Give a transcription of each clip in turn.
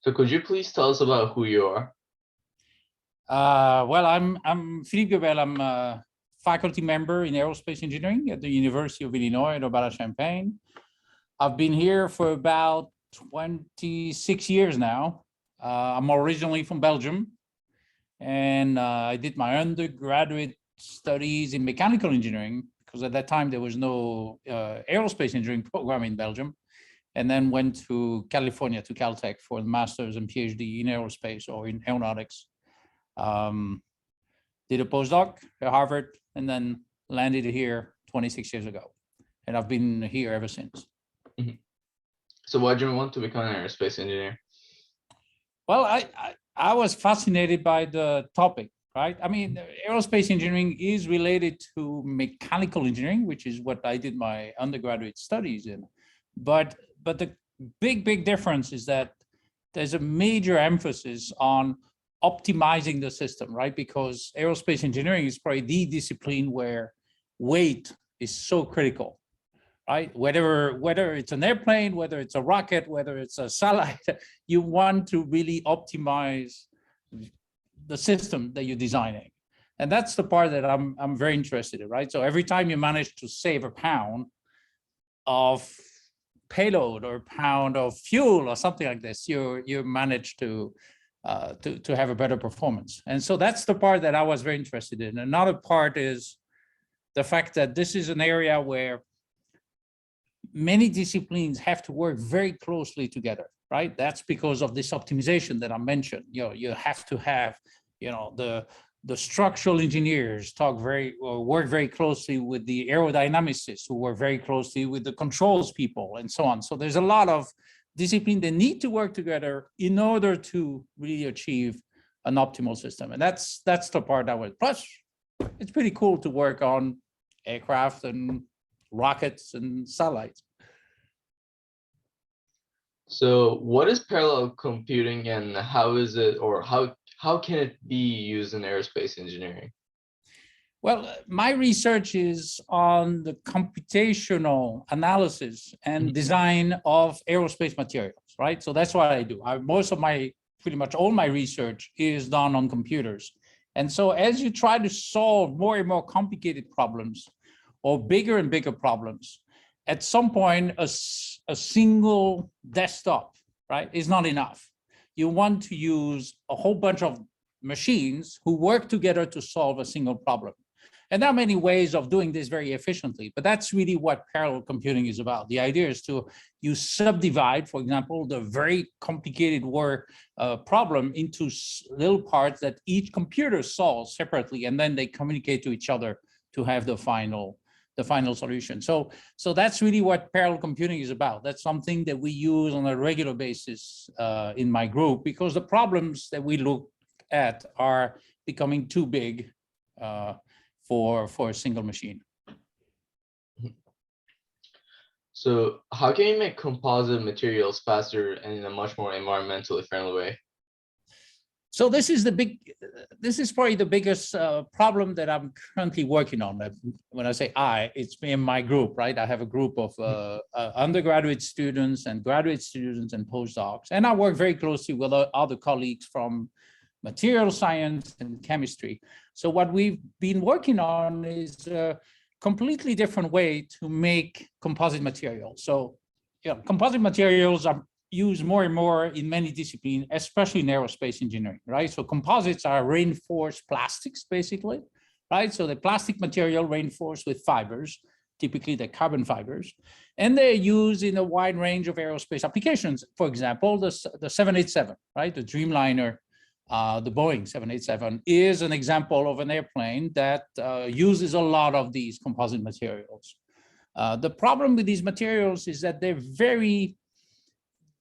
So could you please tell us about who you are? Well, I'm Philippe Geubelle. I'm a faculty member in aerospace engineering at the University of Illinois at Urbana-Champaign. I've been here for about 26 years now. I'm originally from Belgium, and I did my undergraduate studies in mechanical engineering because at that time there was no aerospace engineering program in Belgium, and then went to California, to Caltech, for the master's and PhD in aerospace or in aeronautics. Did a postdoc at Harvard and then landed here 26 years ago. And I've been here ever since. Mhm. So why do you want to become an aerospace engineer? Well, I was fascinated by the topic, right? I mean, aerospace engineering is related to mechanical engineering, which is what I did my undergraduate studies in. But the big difference is that there's a major emphasis on optimizing the system, right? Because aerospace engineering is probably the discipline where weight is so critical, right? Whether it's an airplane, whether it's a rocket, whether it's a satellite, you want to really optimize the system that you're designing. And that's the part that I'm very interested in, right? So every time you manage to save a pound of payload or a pound of fuel or something like this, you manage to have a better performance. And so that's the part that I was very interested in. Another part is the fact that this is an area where many disciplines have to work very closely together, right? That's because of this optimization that I mentioned. You have to have, the structural engineers work very closely with the aerodynamicists, who work very closely with the controls people, and so on. So there's a lot of discipline that need to work together in order to really achieve an optimal system. And that's the part that was, plus it's pretty cool to work on aircraft and rockets and satellites. So what is parallel computing and how is it, or how can it be used in aerospace engineering? Well, my research is on the computational analysis and design of aerospace materials, right? So that's what I do. Pretty much all my research is done on computers. And so as you try to solve more and more complicated problems or bigger and bigger problems, at some point, a single desktop, right, is not enough. You want to use a whole bunch of machines who work together to solve a single problem. And there are many ways of doing this very efficiently, but that's really what parallel computing is about. The idea is you subdivide, for example, the very complicated problem into little parts that each computer solves separately, and then they communicate to each other to have the final solution. So that's really what parallel computing is about. That's something that we use on a regular basis in my group, because the problems that we look at are becoming too big for a single machine. So how can you make composite materials faster and in a much more environmentally friendly way? So this is probably the biggest problem that I'm currently working on. When I say it's me and my group, right? I have a group of undergraduate students and graduate students and postdocs, and I work very closely with other colleagues from material science and chemistry. So what we've been working on is a completely different way to make composite materials. So, composite materials are used more and more in many disciplines, especially in aerospace engineering, right? So composites are reinforced plastics, basically, right? So the plastic material reinforced with fibers, typically the carbon fibers, and they're used in a wide range of aerospace applications. For example, the 787, right? The Dreamliner, the Boeing 787 is an example of an airplane that uses a lot of these composite materials. The problem with these materials is that they're very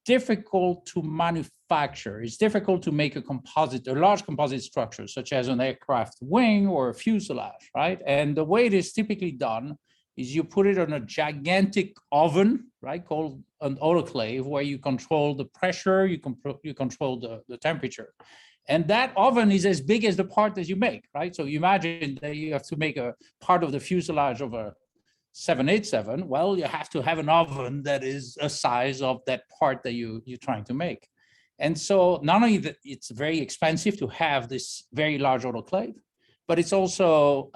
difficult to manufacture. It's difficult to make a large composite structure, such as an aircraft wing or a fuselage, right? And the way it is typically done is you put it on a gigantic oven, right, called an autoclave, where you control the pressure, you control the temperature. And that oven is as big as the part that you make, right? So you imagine that you have to make a part of the fuselage of a 787, well, you have to have an oven that is a size of that part that you're trying to make. And so not only that it's very expensive to have this very large autoclave, but it's also,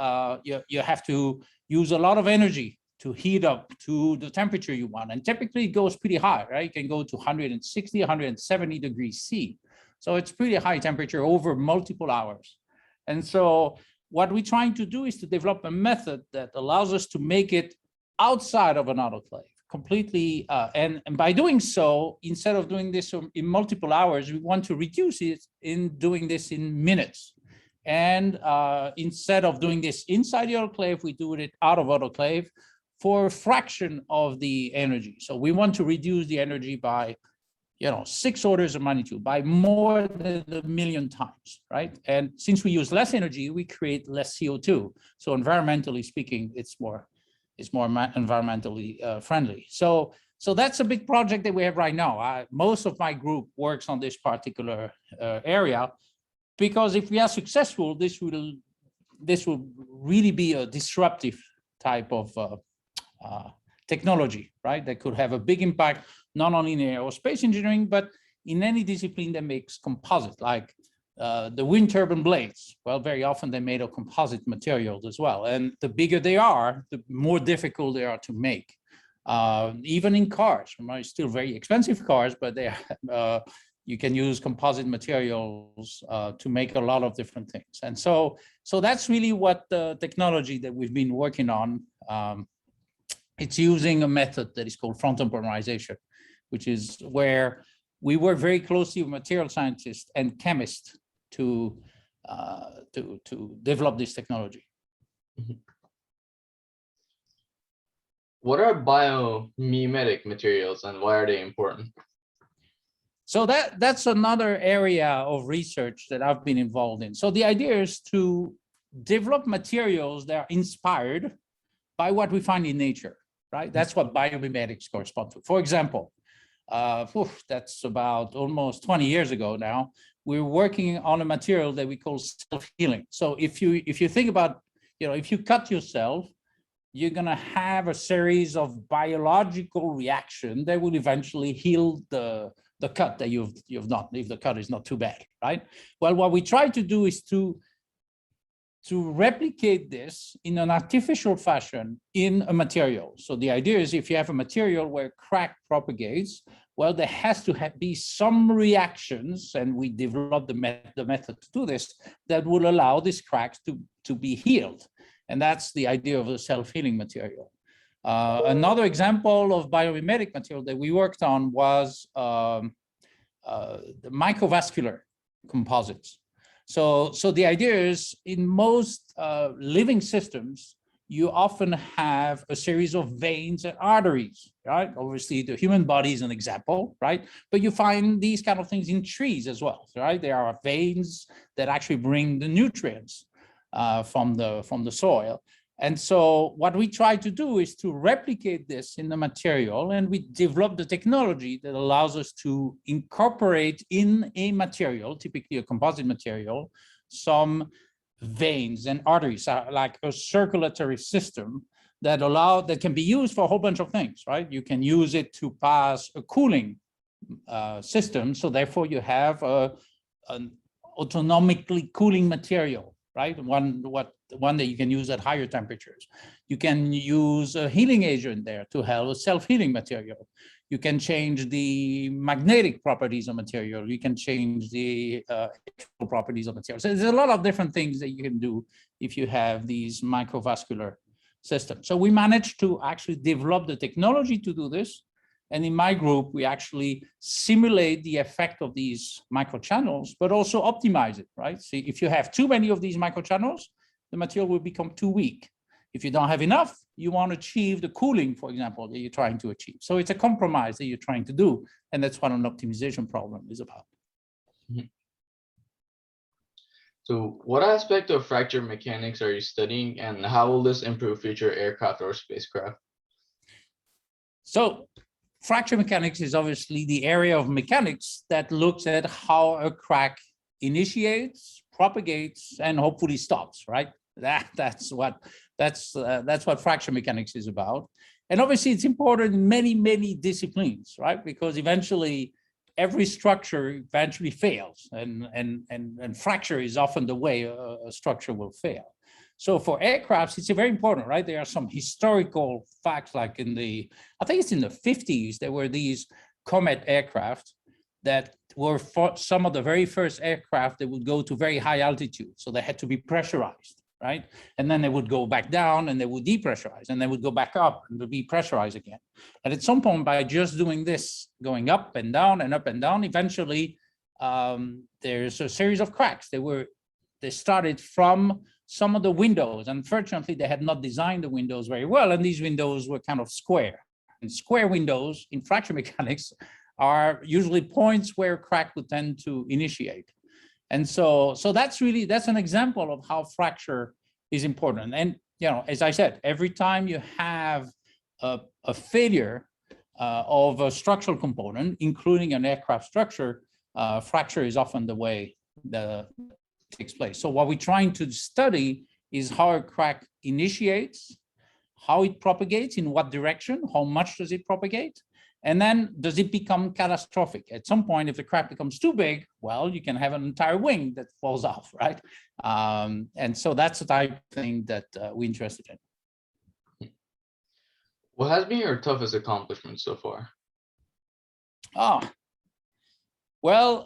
you have to use a lot of energy to heat up to the temperature you want. And typically it goes pretty high, right? It can go to 160, 170 degrees C. So it's pretty high temperature over multiple hours. And so what we're trying to do is to develop a method that allows us to make it outside of an autoclave completely. And by doing so, instead of doing this in multiple hours, we want to reduce it in doing this in minutes. And instead of doing this inside the autoclave, we do it out of autoclave for a fraction of the energy. So we want to reduce the energy by 6 orders of magnitude, by more than 1,000,000 times, right? And since we use less energy, we create less CO2. So environmentally speaking, it's more environmentally friendly. So that's a big project that we have right now. Most of my group works on this particular area, because if we are successful, this will really be a disruptive type of technology, right? That could have a big impact, not only in aerospace engineering, but in any discipline that makes composite, like the wind turbine blades. Well, very often they're made of composite materials as well. And the bigger they are, the more difficult they are to make. Even in cars, still very expensive cars, but they are, you can use composite materials to make a lot of different things. And so that's really what the technology that we've been working on. It's using a method that is called front-end polymerization, which is where we work very closely with material scientists and chemists to develop this technology. What are biomimetic materials and why are they important? So that's another area of research that I've been involved in. So the idea is to develop materials that are inspired by what we find in nature, right? That's what biomimetics correspond to. For example, that's about almost 20 years ago now, we're working on a material that we call self-healing. So if you think about, if you cut yourself, you're going to have a series of biological reactions that will eventually heal the cut that you've done, if the cut is not too bad, right? Well, what we try to do is to replicate this in an artificial fashion in a material. So the idea is, if you have a material where crack propagates, well, there has to be some reactions, and we developed the method to do this, that will allow these cracks to be healed. And that's the idea of a self-healing material. Another example of biomimetic material that we worked on was the microvascular composites. So the idea is, in most living systems, you often have a series of veins and arteries, right? Obviously, the human body is an example, right? But you find these kind of things in trees as well, right? There are veins that actually bring the nutrients from the soil. And so what we try to do is to replicate this in the material, and we develop the technology that allows us to incorporate in a material, typically a composite material, some veins and arteries, like a circulatory system that can be used for a whole bunch of things, right? You can use it to pass a cooling system, so therefore you have an autonomically cooling material, right? One that you can use at higher temperatures. You can use a healing agent there to help a self-healing material. You can change the magnetic properties of material. You can change the properties of material. So there's a lot of different things that you can do if you have these microvascular systems. So we managed to actually develop the technology to do this. And in my group, we actually simulate the effect of these microchannels, but also optimize it, right? So if you have too many of these microchannels, the material will become too weak. If you don't have enough, you want to achieve the cooling, for example, that you're trying to achieve. So it's a compromise that you're trying to do. And that's what an optimization problem is about. So what aspect of fracture mechanics are you studying, and how will this improve future aircraft or spacecraft? So fracture mechanics is obviously the area of mechanics that looks at how a crack initiates, propagates, and hopefully stops, right? That's what fracture mechanics is about. And obviously it's important in many disciplines, right? Because eventually every structure eventually fails, and fracture is often the way a structure will fail. So for aircrafts, it's very important, right? There are some historical facts, like I think it's in the 50s, there were these Comet aircraft that were some of the very first aircraft that would go to very high altitude. So they had to be pressurized, right? And then they would go back down and they would depressurize, and they would go back up and to be pressurized again. And at some point, by just doing this, going up and down and up and down, eventually there's a series of cracks. They started from some of the windows. Unfortunately, they had not designed the windows very well, and these windows were kind of square. And square windows in fracture mechanics are usually points where crack would tend to initiate. And so that's an example of how fracture is important. And as I said, every time you have a failure of a structural component, including an aircraft structure, fracture is often the way that takes place. So what we're trying to study is how a crack initiates, how it propagates, in what direction, how much does it propagate, and then does it become catastrophic? At some point, if the crack becomes too big, well, you can have an entire wing that falls off, right? And so that's the type of thing that we're interested in. What has been your toughest accomplishment so far? Well,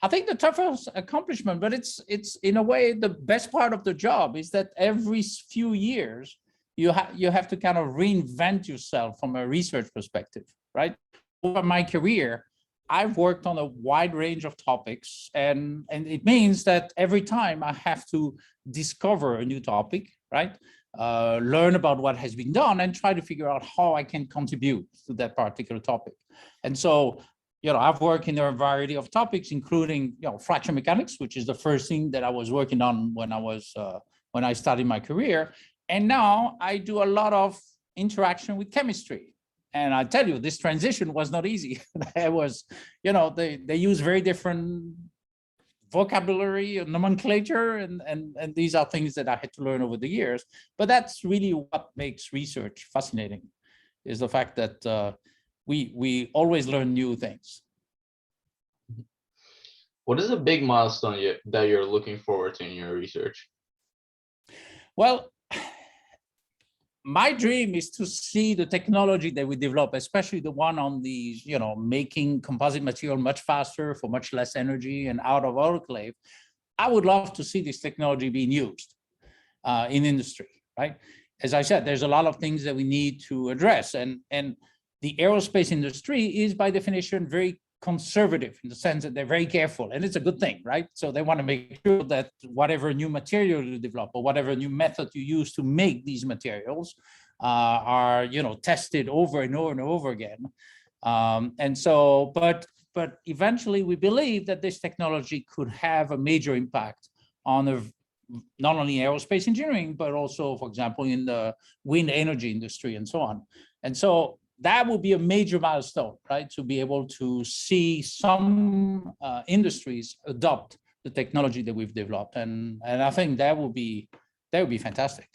I think the toughest accomplishment, but it's in a way the best part of the job, is that every few years you have to kind of reinvent yourself from a research perspective, right? Over my career, I've worked on a wide range of topics, and it means that every time I have to discover a new topic, right? Learn about what has been done and try to figure out how I can contribute to that particular topic. And so, I've worked in a variety of topics, including, fracture mechanics, which is the first thing that I was working on when I started my career. And now I do a lot of interaction with chemistry. And I tell you, this transition was not easy. It was, they use very different vocabulary and nomenclature, and these are things that I had to learn over the years. But that's really what makes research fascinating, is the fact that we always learn new things. What is a big milestone that you're looking forward to in your research? Well, my dream is to see the technology that we develop, especially the one on these, making composite material much faster for much less energy and out of autoclave. I would love to see this technology being used in industry, right? As I said, there's a lot of things that we need to address, and the aerospace industry is by definition very conservative, in the sense that they're very careful, and it's a good thing, right? So they want to make sure that whatever new material you develop or whatever new method you use to make these materials are, tested over and over and over again. And so, but eventually we believe that this technology could have a major impact on not only aerospace engineering, but also, for example, in the wind energy industry and so on. And so that would be a major milestone, right? To be able to see some industries adopt the technology that we've developed, and I think that would be fantastic.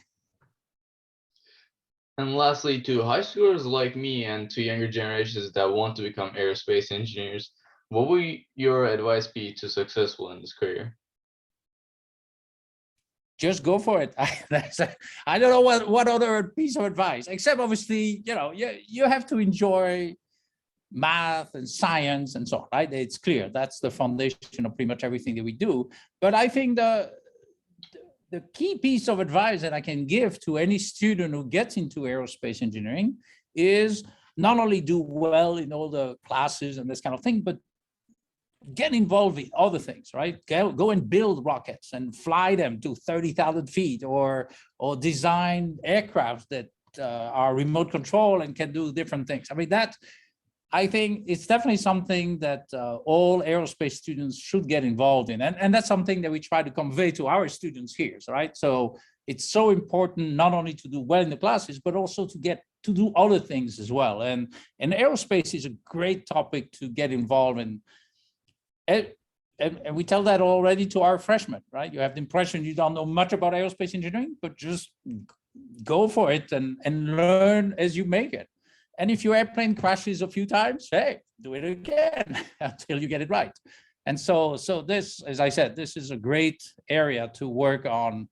And lastly, to high schoolers like me and to younger generations that want to become aerospace engineers, what would your advice be to successful in this career? Just go for it. I don't know what other piece of advice, except obviously, you have to enjoy math and science and so on, right? It's clear that's the foundation of pretty much everything that we do. But I think the key piece of advice that I can give to any student who gets into aerospace engineering is not only do well in all the classes and this kind of thing, but get involved in other things, right? Go and build rockets and fly them to 30,000 feet, or design aircraft that are remote control and can do different things. I mean, I think it's definitely something that all aerospace students should get involved in. And that's something that we try to convey to our students here, right? So it's so important not only to do well in the classes, but also to get to do other things as well. And aerospace is a great topic to get involved in. And we tell that already to our freshmen, right? You have the impression you don't know much about aerospace engineering, but just go for it and learn as you make it. And if your airplane crashes a few times, hey, do it again until you get it right. And so this, as I said, this is a great area to work on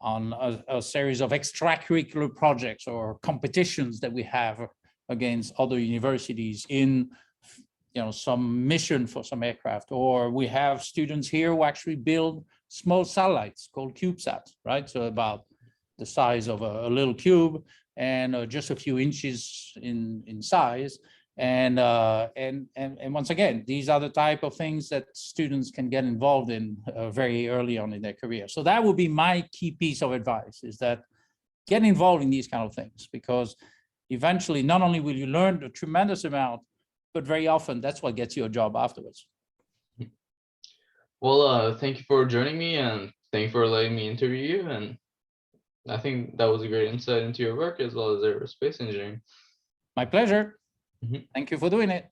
a series of extracurricular projects or competitions that we have against other universities in, some mission for some aircraft. Or we have students here who actually build small satellites called CubeSats, right? So about the size of a little cube and just a few inches in size. And once again, these are the type of things that students can get involved in very early on in their career. So that would be my key piece of advice, is that get involved in these kind of things, because eventually not only will you learn a tremendous amount, but very often that's what gets you a job afterwards. Well, thank you for joining me, and thank you for letting me interview you. And I think that was a great insight into your work as well as aerospace engineering. My pleasure. Mhm. Thank you for doing it.